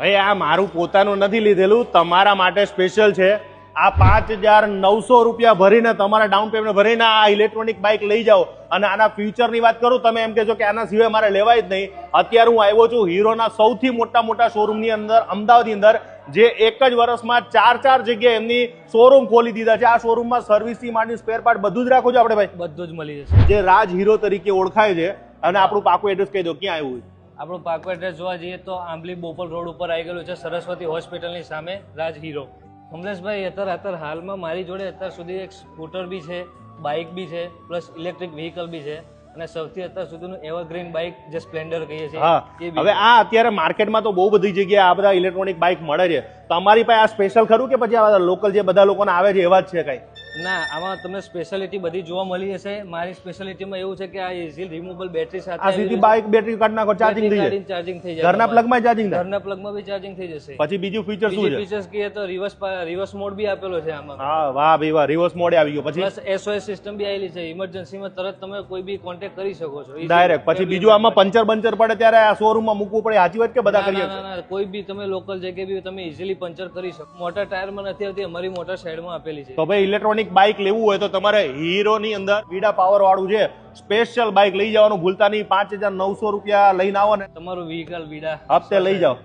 ભાઈ આ મારું પોતાનું નથી લીધેલું, તમારા માટે સ્પેશિયલ છે। આ 5,900 રૂપિયા ભરીને તમારા ડાઉન પેમેન્ટ ભરીને આ ઇલેક્ટ્રોનિક બાઇક લઈ જાઓ। અને આના ફ્યુચરની વાત કરું, તમે એમ કહેશો કે આના સિવાય મારે લેવાય જ નહીં। અત્યારે હું આવ્યો છું હીરોના સૌથી મોટા શોરૂમની અંદર, અમદાવાદની અંદર, જે એક જ વર્ષમાં ચાર જગ્યાએ એમની શોરૂમ ખોલી દીધા છે। આ શોરૂમમાં સર્વિસથી માંડી સ્પેર પાર્ટ બધું જ રાખો છો આપણે ભાઈ? બધું જ મળી જશે। જે રાજ હીરો તરીકે ઓળખાય છે, અને આપણું પાકું એડ્રેસ કહી દો, ક્યાં આવ્યું? આપણું પાકું એડ્રેસ જોવા જઈએ તો આંબલી બોપલ રોડ ઉપર આવી ગયેલું છે, સરસ્વતી હોસ્પિટલની સામે, રાજ હીરો। કમલેશભાઈ, અત્યારે હાલમાં મારી જોડે અત્યાર સુધી એક સ્કૂટર બી છે, બાઇક બી છે, પ્લસ ઇલેક્ટ્રિક વ્હીકલ બી છે, અને સૌથી અત્યાર સુધીનું એવરગ્રીન બાઇક જે સ્પ્લેન્ડર કહીએ છીએ। હવે આ અત્યારે માર્કેટમાં તો બહુ બધી જગ્યાએ આ બધા ઇલેક્ટ્રોનિક બાઇક મળે છે, તમારી પાસે આ સ્પેશિયલ ખરું કે પછી આ લોકલ જે બધા લોકોને આવે છે એવા જ છે કઈ? ના, આમાં તમને સ્પેશિયાલિટી બધી જોવા મળી હશે। મારી સ્પેશિયાલિટીમાં એવું છે કે આ ઇઝી રિમૂવેબલ બેટરી સાથે આ સીધી બાઇક બેટરી કાઢ નાખો, ચાર્જિંગ થઈ જાય, ચાર્જિંગ થઈ જાય, ઘરના પ્લગમાં ચાર્જિંગ થાય, ઘરના પ્લગમાં બી ચાર્જિંગ થઈ જશે। પછી બીજું ફીચર શું છે? ફીચર્સ કહીએ તો રિવર્સ મોડ બી આપેલો છે આમાં। હા, વાહ ભાઈ વાહ, રિવર્સ મોડ આવી ગયો। પછી પ્લસ SOS સિસ્ટમ બી આવેલી છે, ઇમરજન્સીમાં તરત તમે કોઈ બી કોન્ટેક્ટ કરી શકો છો ડાયરેક્ટ। પછી બીજું આમાં પંચર પડે ત્યારે આ શોરૂમમાં મૂકવું પડે, સાચી વાત કે બધા કરીએ? ના, કોઈ બી તમે લોકલ જગ્યાએ બી તમે ઇઝીલી પંચર કરી શકો। મોટા ટાયરમાં નથી આવતી, અમારી મોટા સાઈડમાં આપેલી છે। તો ભાઈ ઇલેક્ટ્રોનિક બાઇક લેવું હોય તો તમારે હીરોની અંદર વીડા પાવર વાળું છે સ્પેશિયલ બાઇક લઈ જવાનું ભૂલતા નહીં। 5,900 રૂપિયા લઈને આવો ને તમારું વ્હીકલ વીડા હપ્તે લઈ જાઓ।